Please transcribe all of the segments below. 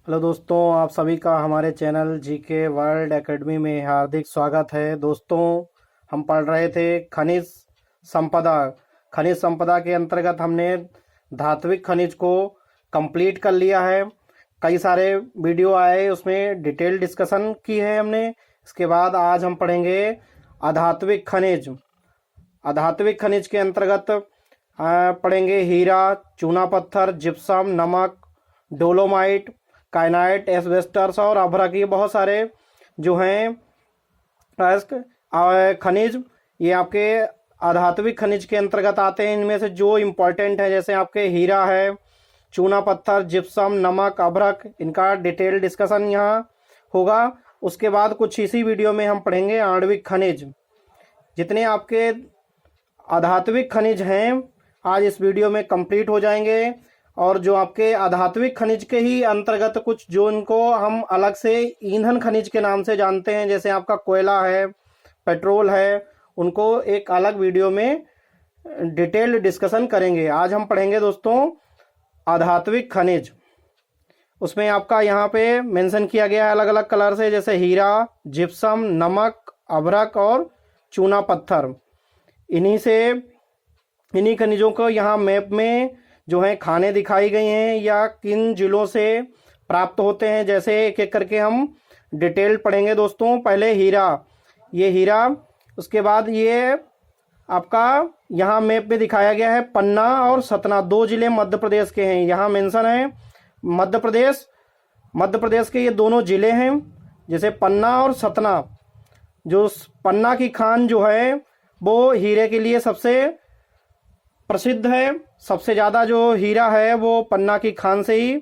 Hello दोस्तों, आप सभी का हमारे चैनल जीके वर्ल्ड एकेडमी में हार्दिक स्वागत है। दोस्तों, हम पढ़ रहे थे खनिज संपदा। खनिज संपदा के अंतर्गत हमने धात्विक खनिज को कंप्लीट कर लिया है। कई सारे वीडियो आए, उसमें डिटेल डिस्कशन की है हमने। इसके बाद आज हम पढ़ेंगे अधात्विक खनिज। अधात्विक खनिज के अंतर्गत पढ़ेंगे हीरा, चूना पत्थर, जिप्सम, नमक, डोलोमाइट, काइनाइट, एस्बेस्टस और अभ्रक। ये बहुत सारे जो हैं खनिज, ये आपके अधात्विक खनिज के अंतर्गत आते हैं। इनमें से जो इम्पोर्टेंट है, जैसे आपके हीरा है, चूना पत्थर, जिप्सम, नमक, अभ्रक, इनका डिटेल डिस्कशन यहाँ होगा। उसके बाद कुछ इसी वीडियो में हम पढ़ेंगे आणविक खनिज। जितने आपके अधात्विक खनिज हैं आज इस वीडियो में कंप्लीट हो जाएंगे। और जो आपके अधात्विक खनिज के ही अंतर्गत कुछ जो इनको हम अलग से ईंधन खनिज के नाम से जानते हैं, जैसे आपका कोयला है, पेट्रोल है, उनको एक अलग वीडियो में डिटेल्ड डिस्कशन करेंगे। आज हम पढ़ेंगे दोस्तों अधात्विक खनिज। उसमें आपका यहाँ पे मेंशन किया गया है अलग अलग कलर से, जैसे हीरा, जिप्सम, नमक, अभ्रक और चूना पत्थर। इन्हीं खनिजों को यहाँ मैप में जो है खाने दिखाई गई हैं या किन जिलों से प्राप्त होते हैं, जैसे एक एक करके हम डिटेल पढ़ेंगे दोस्तों। पहले हीरा, ये हीरा, उसके बाद ये आपका यहाँ मैप में दिखाया गया है पन्ना और सतना, दो जिले मध्य प्रदेश के हैं। यहाँ मेंशन है मध्य प्रदेश के ये दोनों जिले हैं, जैसे पन्ना और सतना। जो पन्ना की खान जो है वो हीरे के लिए सबसे प्रसिद्ध है। सबसे ज़्यादा जो हीरा है वो पन्ना की खान से ही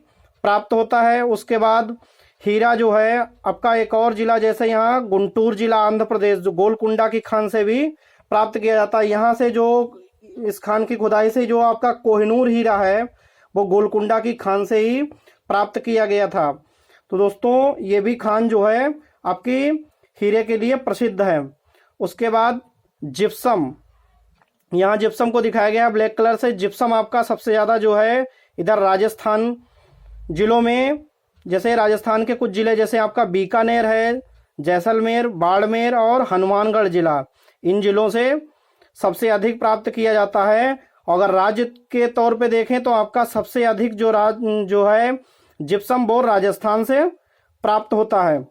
प्राप्त होता है। उसके बाद हीरा जो है आपका एक और जिला, जैसे यहाँ गुंटूर जिला आंध्र प्रदेश, जो गोलकुंडा की खान से भी प्राप्त किया जाता है। यहाँ से जो इस खान की खुदाई से जो आपका कोहिनूर हीरा है वो गोलकुंडा की खान से ही प्राप्त किया गया था। तो दोस्तों ये भी खान जो है आपकी हीरे के लिए प्रसिद्ध है। उसके बाद जिप्सम, यहाँ जिप्सम को दिखाया गया है ब्लैक कलर से। जिप्सम आपका सबसे ज़्यादा जो है इधर राजस्थान जिलों में, जैसे राजस्थान के कुछ जिले जैसे आपका बीकानेर है, जैसलमेर, बाड़मेर और हनुमानगढ़ जिला, इन जिलों से सबसे अधिक प्राप्त किया जाता है। अगर राज्य के तौर पे देखें तो आपका सबसे अधिक जो है जिप्सम वो राजस्थान से प्राप्त होता है।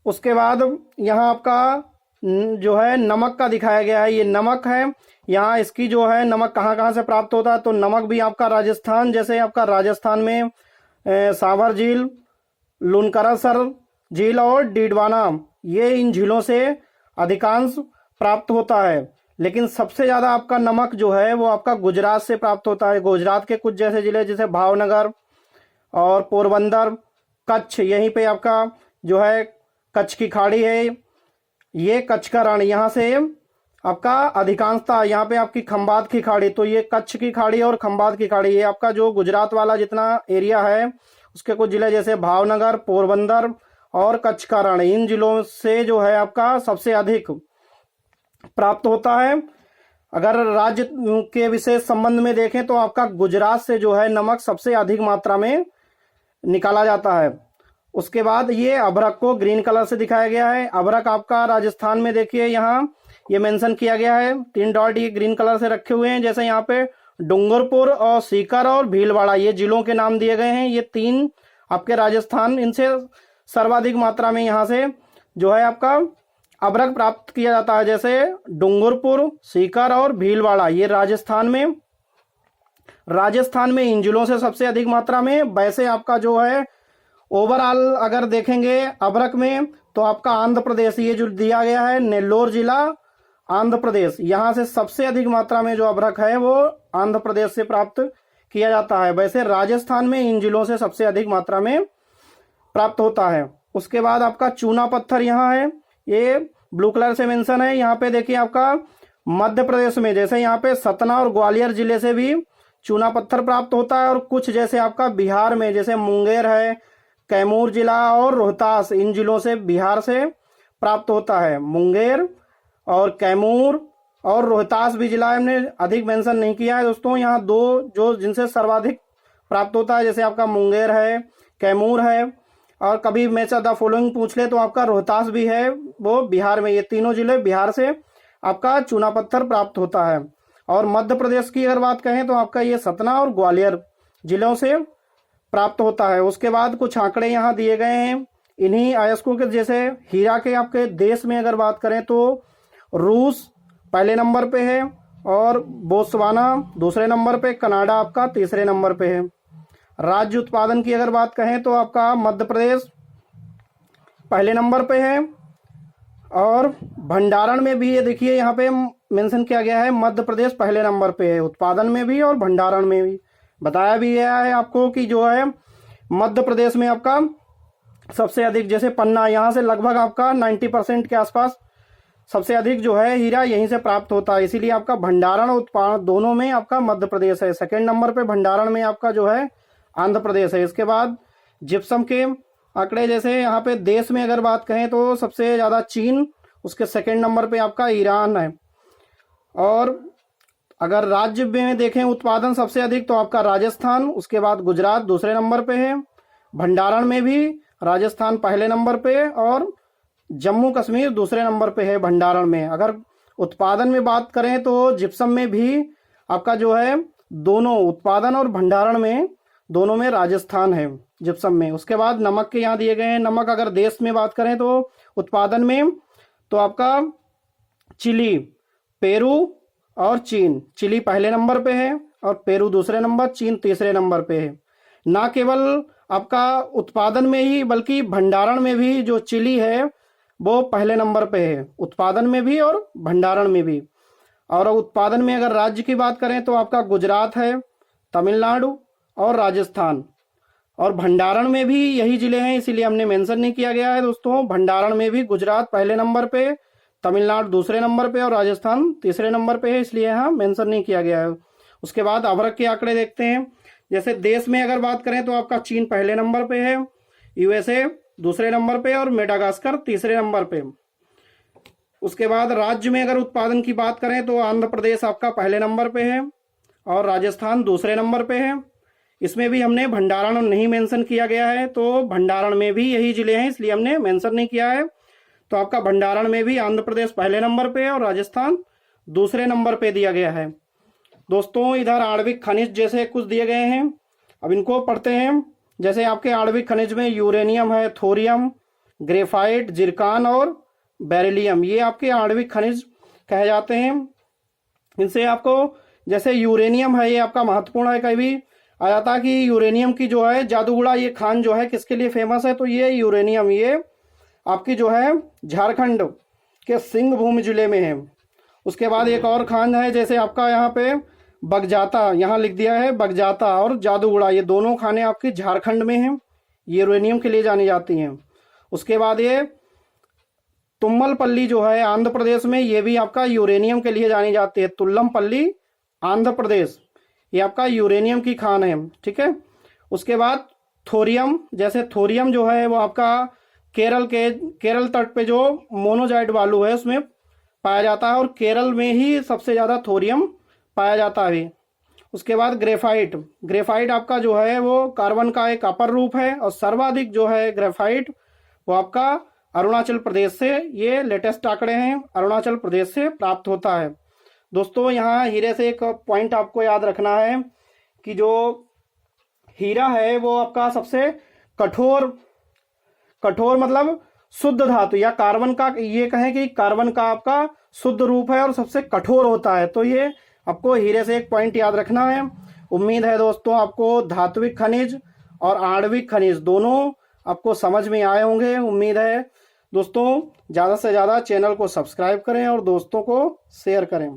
उसके बाद यहाँ आपका जो है नमक का दिखाया गया है, ये नमक है। यहाँ इसकी जो है नमक कहाँ कहाँ से प्राप्त होता है, तो नमक भी आपका राजस्थान, जैसे आपका राजस्थान में सावर झील, लुनकरसर झील और डीडवाना, ये इन झीलों से अधिकांश प्राप्त होता है। लेकिन सबसे ज़्यादा आपका नमक जो है वो आपका गुजरात से प्राप्त होता है। गुजरात के कुछ जैसे जिले जैसे भावनगर और पोरबंदर, कच्छ, यहीं पे आपका जो है कच्छ की खाड़ी है, ये कच्छ का रण, यहाँ से आपका अधिकांशता, यहाँ पे आपकी खंबात की खाड़ी, तो ये कच्छ की खाड़ी और खंबात की खाड़ी, ये आपका जो गुजरात वाला जितना एरिया है उसके कुछ जिले जैसे भावनगर, पोरबंदर और कच्छ का रण, इन जिलों से जो है आपका सबसे अधिक प्राप्त होता है। अगर राज्य के विशेष संबंध में देखें तो आपका गुजरात से जो है नमक सबसे अधिक मात्रा में निकाला जाता है। उसके बाद ये अभ्रक को ग्रीन कलर से दिखाया गया है। अभ्रक आपका राजस्थान में, देखिए यहाँ ये मेंशन किया गया है, 3 डॉट ये ग्रीन कलर से रखे हुए हैं। जैसे यहाँ पे डूंगरपुर और सीकर और भीलवाड़ा, ये जिलों के नाम दिए गए हैं। ये 3 आपके राजस्थान, इनसे सर्वाधिक मात्रा में यहाँ से जो है आपका अभ्रक प्राप्त किया जाता है। जैसे डूंगरपुर, सीकर और भीलवाड़ा, ये राजस्थान में इन जिलों से सबसे अधिक मात्रा में। वैसे आपका जो है ओवरऑल अगर देखेंगे अभ्रक में तो आपका आंध्र प्रदेश, ये जो दिया गया है नेल्लोर जिला आंध्र प्रदेश, यहाँ से सबसे अधिक मात्रा में जो अभ्रक है वो आंध्र प्रदेश से प्राप्त किया जाता है। वैसे राजस्थान में इन जिलों से सबसे अधिक मात्रा में प्राप्त होता है। उसके बाद आपका चूना पत्थर यहाँ है, ये ब्लू कलर से मेंशन है। यहाँ पे देखिए आपका मध्य प्रदेश में, जैसे यहाँ पे सतना और ग्वालियर जिले से भी चूना पत्थर प्राप्त होता है। और कुछ जैसे आपका बिहार में, जैसे मुंगेर है, कैमूर जिला और रोहतास, इन जिलों से बिहार से प्राप्त होता है। मुंगेर और कैमूर और रोहतास भी जिला हमने अधिक मेंशन नहीं किया है दोस्तों। यहाँ 2 जो जिनसे सर्वाधिक प्राप्त होता है, जैसे आपका मुंगेर है, कैमूर है, और कभी मैच द फॉलोइंग पूछ ले तो आपका रोहतास भी है, वो बिहार में। ये तीनों जिले बिहार से आपका चूना पत्थर प्राप्त होता है। और मध्य प्रदेश की अगर बात कहें तो आपका ये सतना और ग्वालियर जिलों से प्राप्त होता है। उसके बाद कुछ आंकड़े यहाँ दिए गए हैं इन्हीं अयस्कों के, जैसे हीरा के आपके देश में अगर बात करें तो रूस पहले नंबर पे है, और बोत्सवाना दूसरे नंबर पे, कनाडा आपका तीसरे नंबर पे है। राज्य उत्पादन की अगर बात कहें तो आपका मध्य प्रदेश पहले नंबर पे है, और भंडारण में भी ये देखिए यहाँ पे मेंशन किया गया है, मध्य प्रदेश पहले नंबर पे है, उत्पादन में भी और भंडारण में भी। बताया भी गया है आपको कि जो है मध्य प्रदेश में आपका सबसे अधिक, जैसे पन्ना, यहाँ से लगभग आपका 90% के आसपास सबसे अधिक जो है हीरा यहीं से प्राप्त होता है। इसीलिए आपका भंडारण और उत्पादन दोनों में आपका मध्य प्रदेश है। सेकेंड नंबर पे भंडारण में आपका जो है आंध्र प्रदेश है। इसके बाद जिप्सम के आंकड़े, जैसे यहाँ पे देश में अगर बात कहें तो सबसे ज़्यादा चीन, उसके सेकेंड नंबर पे आपका ईरान है। और अगर राज्य में देखें उत्पादन सबसे अधिक तो आपका राजस्थान, उसके बाद गुजरात दूसरे नंबर पे है। भंडारण में भी राजस्थान पहले नंबर पे और जम्मू कश्मीर दूसरे नंबर पे है भंडारण में। अगर उत्पादन में बात करें तो जिप्सम में भी आपका जो है दोनों उत्पादन और भंडारण में दोनों में राजस्थान है जिप्सम में। उसके बाद नमक के यहाँ दिए गए हैं। नमक अगर देश में बात करें तो उत्पादन में तो आपका चिली, पेरू और चीन। चिली पहले नंबर पे है और पेरू दूसरे नंबर, चीन तीसरे नंबर पे है। ना केवल आपका उत्पादन में ही बल्कि भंडारण में भी जो चिली है वो पहले नंबर पे है, उत्पादन में भी और भंडारण में भी। और उत्पादन में अगर राज्य की बात करें तो आपका गुजरात है, तमिलनाडु और राजस्थान। और भंडारण में भी यही जिले हैं, इसीलिए हमने मेंशन नहीं किया गया है दोस्तों। भंडारण में भी गुजरात पहले नंबर पे, तमिलनाडु दूसरे नंबर पे और राजस्थान तीसरे नंबर पे है, इसलिए यहाँ मेंशन नहीं किया गया है। उसके बाद अभ्रक के आंकड़े देखते हैं। जैसे देश में अगर बात करें तो आपका चीन पहले नंबर पे है, यूएसए दूसरे नंबर पे और मेडागास्कर तीसरे नंबर पे। उसके बाद राज्य में अगर उत्पादन की बात करें तो आंध्र प्रदेश आपका पहले नंबर पे है और राजस्थान दूसरे नंबर पे है। इसमें भी हमने भंडारण नहीं मेंशन किया गया है, तो भंडारण में भी यही जिले हैं, इसलिए हमने मेंशन नहीं किया है। तो आपका भंडारण में भी आंध्र प्रदेश पहले नंबर पे है और राजस्थान दूसरे नंबर पे दिया गया है। दोस्तों इधर आणविक खनिज जैसे कुछ दिए गए हैं, अब इनको पढ़ते हैं। जैसे आपके आणविक खनिज में यूरेनियम है, थोरियम, ग्रेफाइट, जिरकान और बेरिलियम, ये आपके आणविक खनिज कहे जाते हैं। इनसे आपको, जैसे यूरेनियम है ये आपका महत्वपूर्ण है। कभी आ जाता कि यूरेनियम की जो है जादूगुड़ा ये खान जो है किसके लिए फेमस है, तो ये यूरेनियम ये आपकी जो है झारखंड के सिंहभूम जिले में है। उसके बाद एक और खान है, जैसे आपका यहाँ पे बगजाता, यहाँ लिख दिया है बगजाता और जादूगुड़ा, ये दोनों खाने आपकी झारखंड में हैं, यूरेनियम के लिए जानी जाती हैं। उसके बाद ये तुम्मलपल्ली जो है आंध्र प्रदेश में, ये भी आपका यूरेनियम के लिए जानी जाती है। तुल्लमपल्ली आंध्र प्रदेश, ये आपका यूरेनियम की खान है, ठीक है। उसके बाद थोरियम, जैसे थोरियम जो है वो आपका केरल तट पे जो मोनोजाइट बालू है उसमें पाया जाता है और केरल में ही सबसे ज़्यादा थोरियम पाया जाता है। उसके बाद ग्रेफाइट आपका जो है वो कार्बन का एक अपर रूप है और सर्वाधिक जो है ग्रेफाइट वो आपका अरुणाचल प्रदेश से, ये लेटेस्ट आंकड़े हैं, अरुणाचल प्रदेश से प्राप्त होता है। दोस्तों यहाँ हीरे से एक पॉइंट आपको याद रखना है कि जो हीरा है वो आपका सबसे कठोर मतलब शुद्ध धातु या कार्बन का, ये कहें कि कार्बन का आपका शुद्ध रूप है और सबसे कठोर होता है। तो ये आपको हीरे से एक पॉइंट याद रखना है। उम्मीद है दोस्तों आपको धात्विक खनिज और आणविक खनिज दोनों आपको समझ में आए होंगे। उम्मीद है दोस्तों ज़्यादा से ज़्यादा चैनल को सब्सक्राइब करें और दोस्तों को शेयर करें।